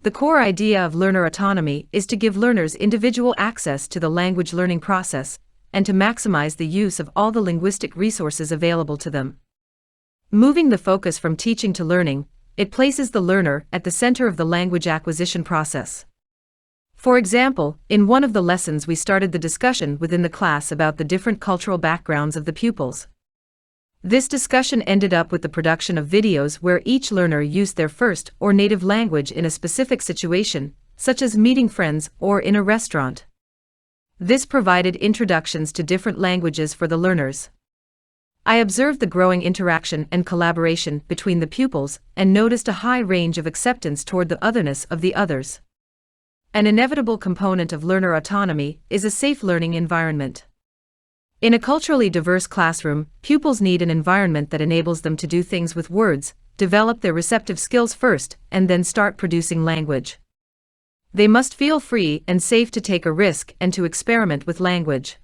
The core idea of learner autonomy is to give learners individual access to the language learning process and to maximize the use of all the linguistic resources available to them. Moving the focus from teaching to learning, it places the learner at the center of the language acquisition process. For example, in one of the lessons we started the discussion within the class about the different cultural backgrounds of the pupils. This discussion ended up with the production of videos where each learner used their first or native language in a specific situation, such as meeting friends or in a restaurant. This provided introductions to different languages for the learners. I observed the growing interaction and collaboration between the pupils and noticed a high range of acceptance toward the otherness of the others. An inevitable component of learner autonomy is a safe learning environment. In a culturally diverse classroom, pupils need an environment that enables them to do things with words, develop their receptive skills first, and then start producing language. They must feel free and safe to take a risk and to experiment with language.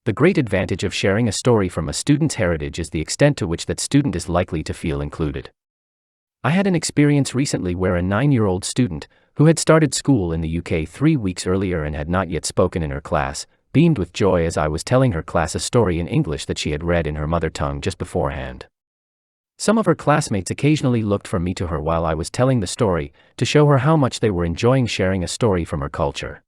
The great advantage of sharing a story from a student's heritage is the extent to which that student is likely to feel included. I had an experience recently where a 9-year-old student, who had started school in the UK 3 weeks earlier and had not yet spoken in her class, beamed with joy as I was telling her class a story in English that she had read in her mother tongue just beforehand. Some of her classmates occasionally looked from me to her while I was telling the story, to show her how much they were enjoying sharing a story from her culture.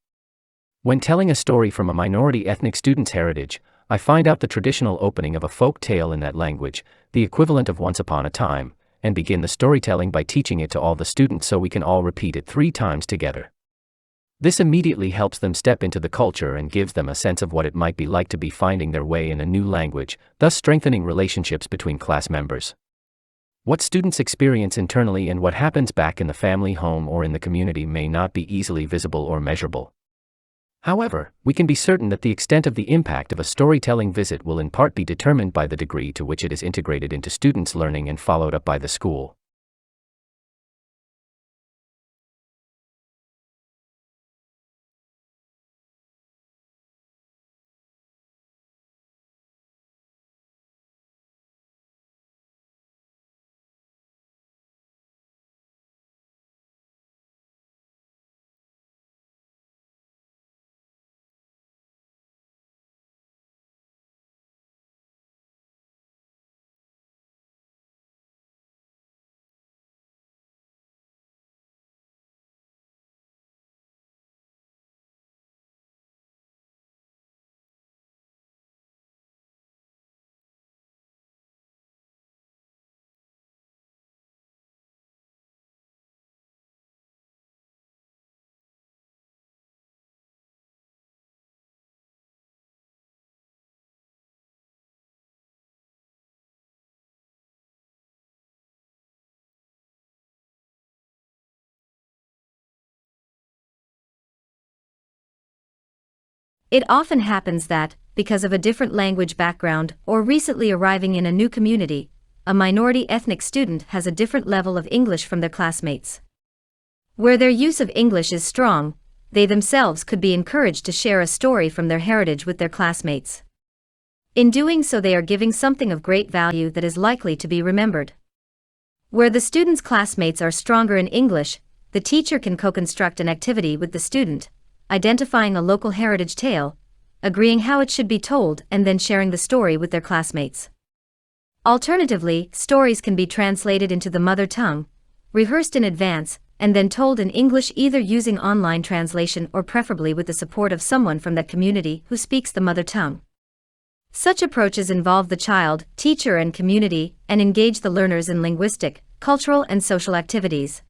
When telling a story from a minority ethnic student's heritage, I find out the traditional opening of a folk tale in that language, the equivalent of Once Upon a Time, and begin the storytelling by teaching it to all the students so we can all repeat it 3 times together. This immediately helps them step into the culture and gives them a sense of what it might be like to be finding their way in a new language, thus strengthening relationships between class members. What students experience internally and what happens back in the family home or in the community may not be easily visible or measurable. However, we can be certain that the extent of the impact of a storytelling visit will in part be determined by the degree to which it is integrated into students' learning and followed up by the school. It often happens that, because of a different language background or recently arriving in a new community, a minority ethnic student has a different level of English from their classmates. Where their use of English is strong, they themselves could be encouraged to share a story from their heritage with their classmates. In doing so, they are giving something of great value that is likely to be remembered. Where the student's classmates are stronger in English, the teacher can co-construct an activity with the student, identifying a local heritage tale, agreeing how it should be told and then sharing the story with their classmates. Alternatively, stories can be translated into the mother tongue, rehearsed in advance, and then told in English either using online translation or preferably with the support of someone from that community who speaks the mother tongue. Such approaches involve the child, teacher, and community, and engage the learners in linguistic, cultural, and social activities.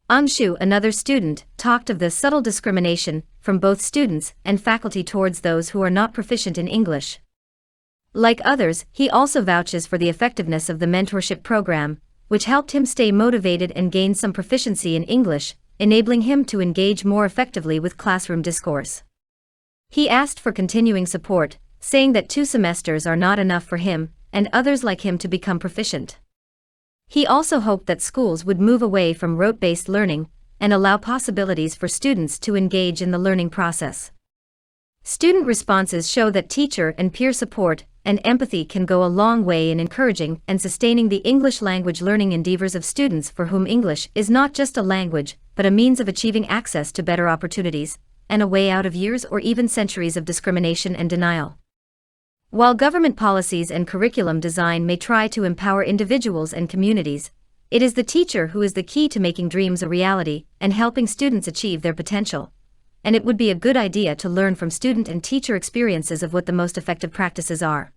Anshu, another student, talked of the subtle discrimination from both students and faculty towards those who are not proficient in English. Like others, he also vouches for the effectiveness of the mentorship program, which helped him stay motivated and gain some proficiency in English, enabling him to engage more effectively with classroom discourse. He asked for continuing support, saying that 2 semesters are not enough for him and others like him to become proficient. He also hoped that schools would move away from rote-based learning and allow possibilities for students to engage in the learning process. Student responses show that teacher and peer support and empathy can go a long way in encouraging and sustaining the English language learning endeavors of students for whom English is not just a language, but a means of achieving access to better opportunities and a way out of years or even centuries of discrimination and denial. While government policies and curriculum design may try to empower individuals and communities, it is the teacher who is the key to making dreams a reality and helping students achieve their potential. And it would be a good idea to learn from student and teacher experiences of what the most effective practices are.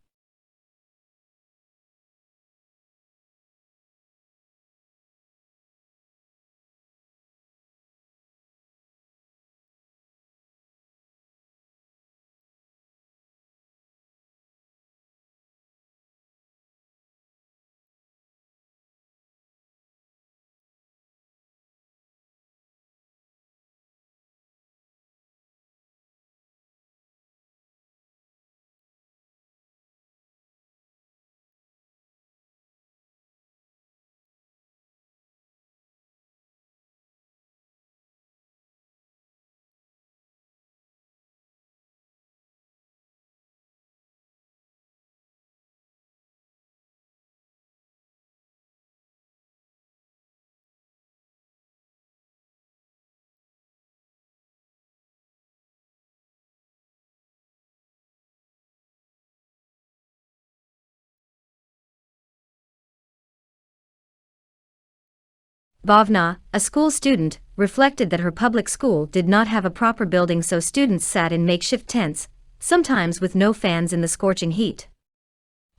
Bhavna, a school student, reflected that her public school did not have a proper building, so students sat in makeshift tents, sometimes with no fans in the scorching heat.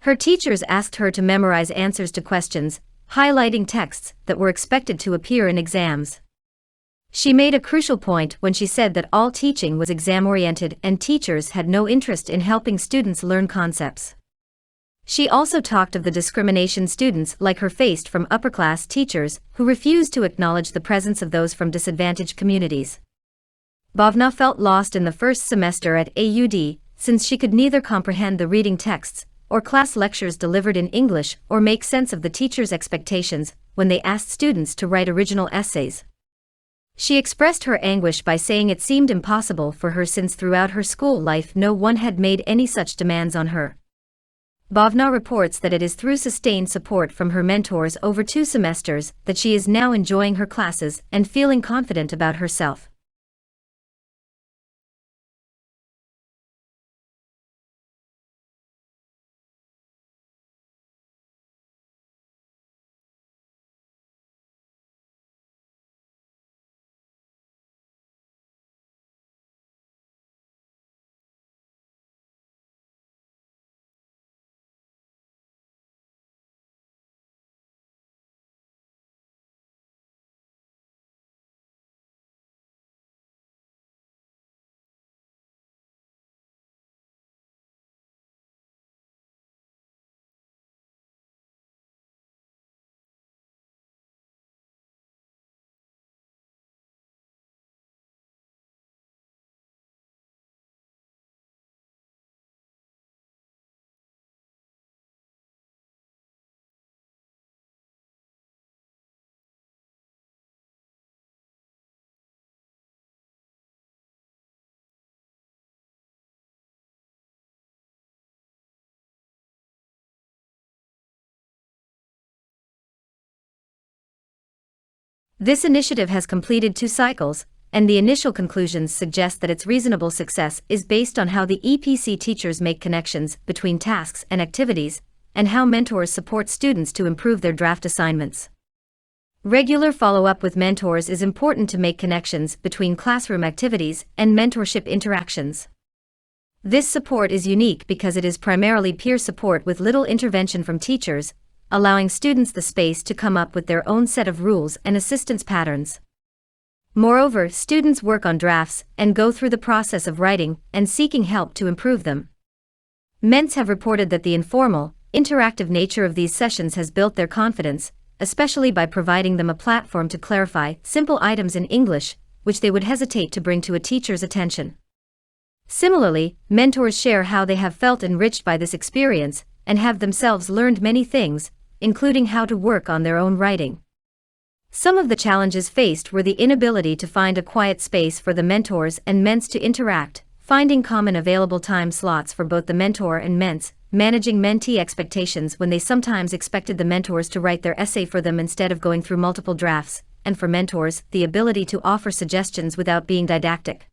Her teachers asked her to memorize answers to questions, highlighting texts that were expected to appear in exams. She made a crucial point when she said that all teaching was exam-oriented and teachers had no interest in helping students learn concepts. She also talked of the discrimination students like her faced from upper-class teachers who refused to acknowledge the presence of those from disadvantaged communities. Bhavna felt lost in the first semester at AUD, since she could neither comprehend the reading texts or class lectures delivered in English or make sense of the teachers' expectations when they asked students to write original essays. She expressed her anguish by saying it seemed impossible for her since throughout her school life no one had made any such demands on her. Bhavna reports that it is through sustained support from her mentors over 2 semesters that she is now enjoying her classes and feeling confident about herself. This initiative has completed 2 cycles, and the initial conclusions suggest that its reasonable success is based on how the EPC teachers make connections between tasks and activities, and how mentors support students to improve their draft assignments. Regular follow-up with mentors is important to make connections between classroom activities and mentorship interactions. This support is unique because it is primarily peer support with little intervention from teachers, allowing students the space to come up with their own set of rules and assistance patterns. Moreover, students work on drafts and go through the process of writing and seeking help to improve them. Ments have reported that the informal, interactive nature of these sessions has built their confidence, especially by providing them a platform to clarify simple items in English, which they would hesitate to bring to a teacher's attention. Similarly, mentors share how they have felt enriched by this experience and have themselves learned many things, including how to work on their own writing. Some of the challenges faced were the inability to find a quiet space for the mentors and ments to interact, finding common available time slots for both the mentor and ments, managing mentee expectations when they sometimes expected the mentors to write their essay for them instead of going through multiple drafts, and for mentors, the ability to offer suggestions without being didactic.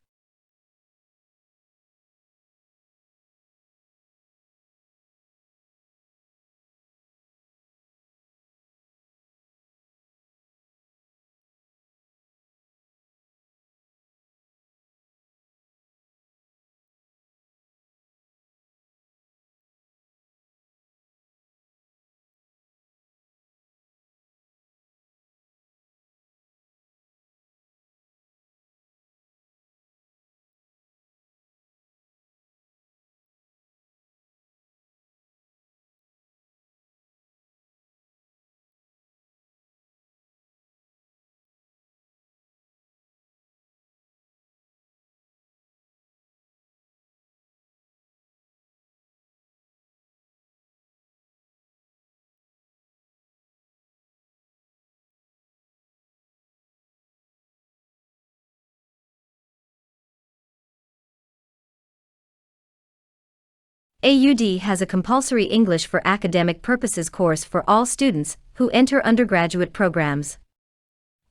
AUD has a compulsory English for academic purposes course for all students who enter undergraduate programs.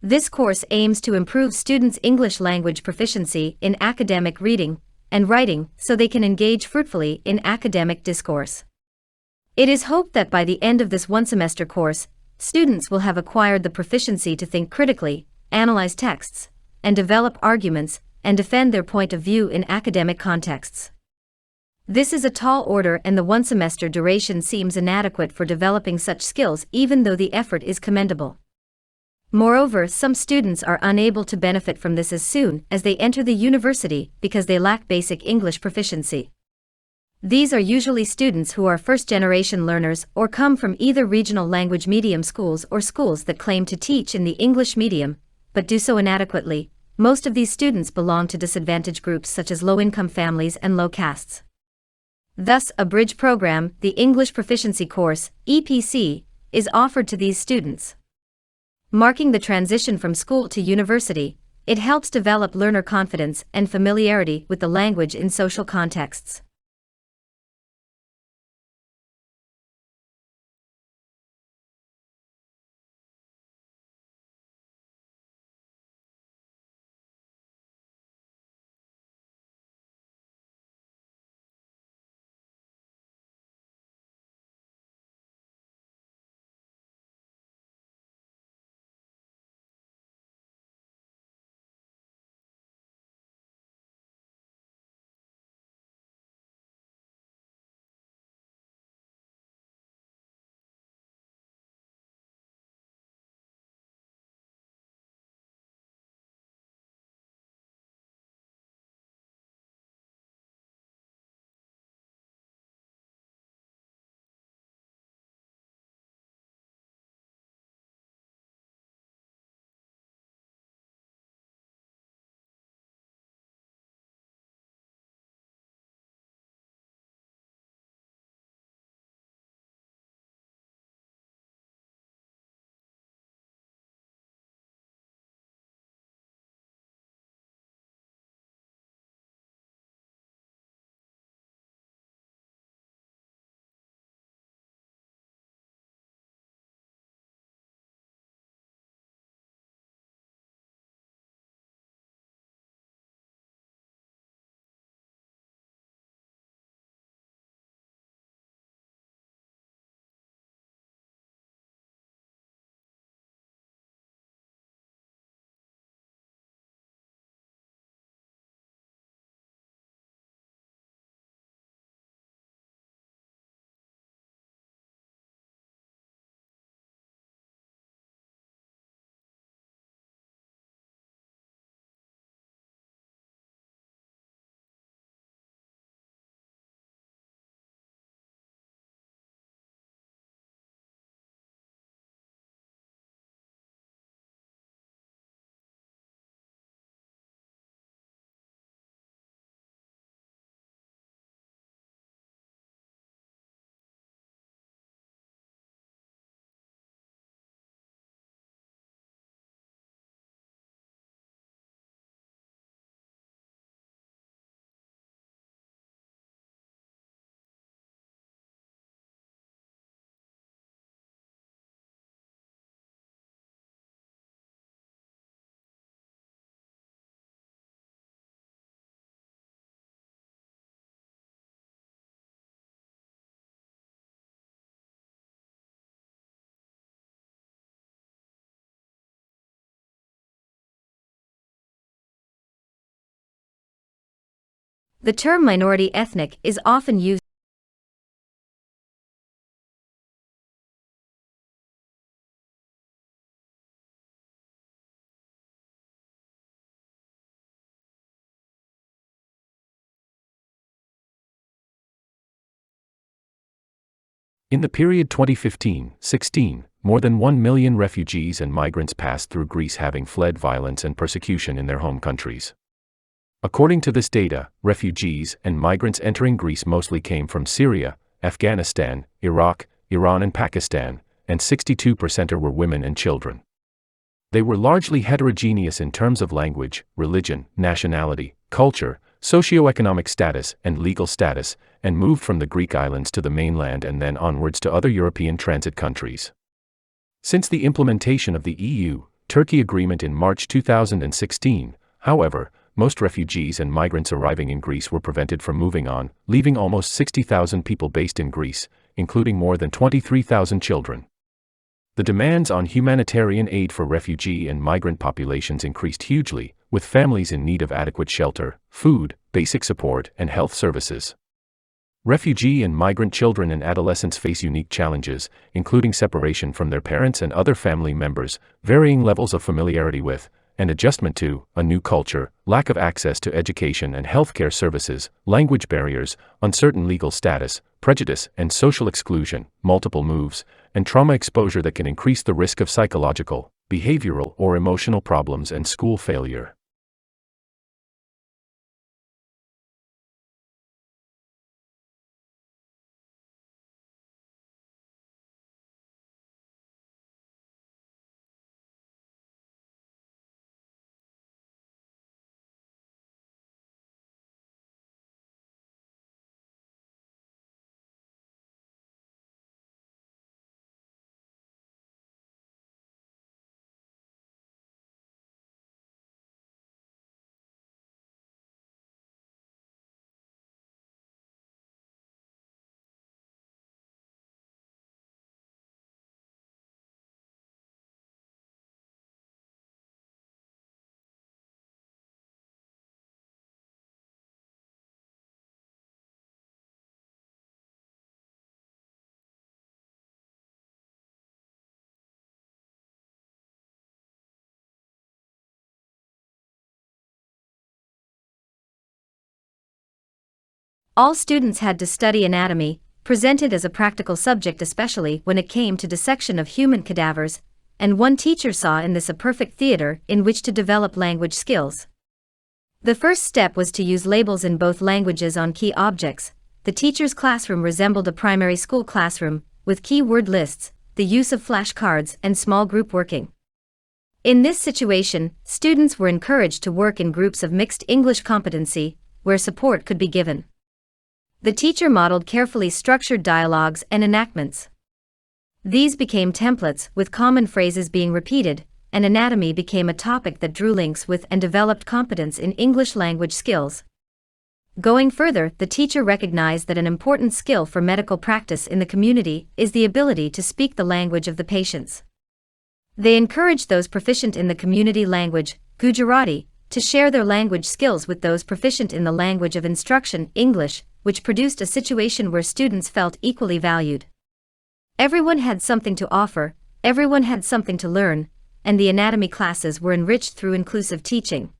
This course aims to improve students' English language proficiency in academic reading and writing so they can engage fruitfully in academic discourse. It is hoped that by the end of this one-semester course, students will have acquired the proficiency to think critically, analyze texts, and develop arguments and defend their point of view in academic contexts. This is a tall order, and the one-semester duration seems inadequate for developing such skills, even though the effort is commendable. Moreover, some students are unable to benefit from this as soon as they enter the university because they lack basic English proficiency. These are usually students who are first-generation learners or come from either regional language medium schools or schools that claim to teach in the English medium, but do so inadequately. Most of these students belong to disadvantaged groups such as low-income families and low castes. Thus, a bridge program, the English Proficiency Course, EPC, is offered to these students. Marking the transition from school to university, it helps develop learner confidence and familiarity with the language in social contexts. The term minority ethnic is often used In the period 2015-16, more than 1 million refugees and migrants passed through Greece, having fled violence and persecution in their home countries. According to this data, refugees and migrants entering Greece mostly came from Syria, Afghanistan, Iraq, Iran and Pakistan, and 62% were women and children. They were largely heterogeneous in terms of language, religion, nationality, culture, socioeconomic status, and legal status, and moved from the Greek islands to the mainland and then onwards to other European transit countries. Since the implementation of the EU-Turkey agreement in March 2016, however, most refugees and migrants arriving in Greece were prevented from moving on, leaving almost 60,000 people based in Greece, including more than 23,000 children. The demands on humanitarian aid for refugee and migrant populations increased hugely, with families in need of adequate shelter, food, basic support, and health services. Refugee and migrant children and adolescents face unique challenges, including separation from their parents and other family members, varying levels of familiarity with, and adjustment to, a new culture, lack of access to education and healthcare services, language barriers, uncertain legal status, prejudice and social exclusion, multiple moves, and trauma exposure that can increase the risk of psychological, behavioral, or emotional problems and school failure. All students had to study anatomy, presented as a practical subject especially when it came to dissection of human cadavers, and one teacher saw in this a perfect theater in which to develop language skills. The first step was to use labels in both languages on key objects. The teacher's classroom resembled a primary school classroom, with key word lists, the use of flashcards, and small group working. In this situation, students were encouraged to work in groups of mixed English competency, where support could be given. The teacher modeled carefully structured dialogues and enactments. These became templates, with common phrases being repeated, and anatomy became a topic that drew links with and developed competence in English language skills. Going further, the teacher recognized that an important skill for medical practice in the community is the ability to speak the language of the patients. They encouraged those proficient in the community language, Gujarati, to share their language skills with those proficient in the language of instruction, English, which produced a situation where students felt equally valued. Everyone had something to offer, everyone had something to learn, and the anatomy classes were enriched through inclusive teaching.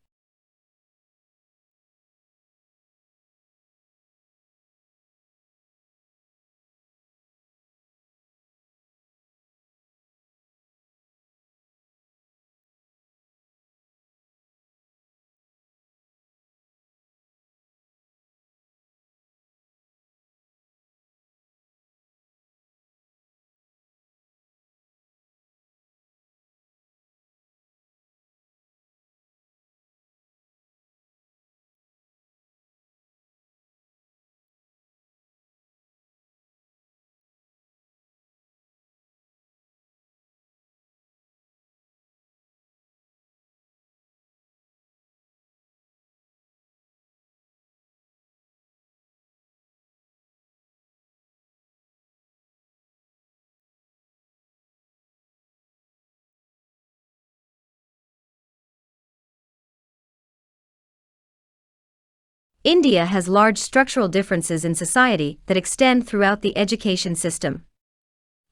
India has large structural differences in society that extend throughout the education system.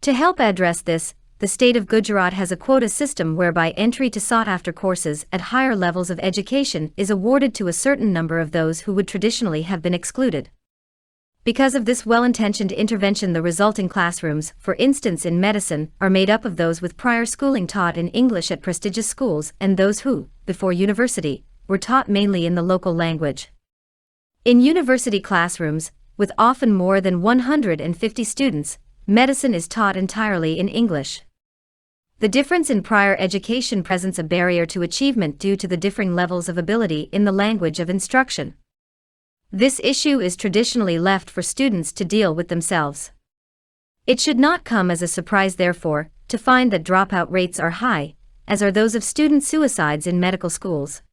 To help address this, the state of Gujarat has a quota system whereby entry to sought-after courses at higher levels of education is awarded to a certain number of those who would traditionally have been excluded. Because of this well-intentioned intervention, the resulting classrooms, for instance in medicine, are made up of those with prior schooling taught in English at prestigious schools and those who, before university, were taught mainly in the local language. In university classrooms, with often more than 150 students, medicine is taught entirely in English. The difference in prior education presents a barrier to achievement due to the differing levels of ability in the language of instruction. This issue is traditionally left for students to deal with themselves. It should not come as a surprise, therefore, to find that dropout rates are high, as are those of student suicides in medical schools.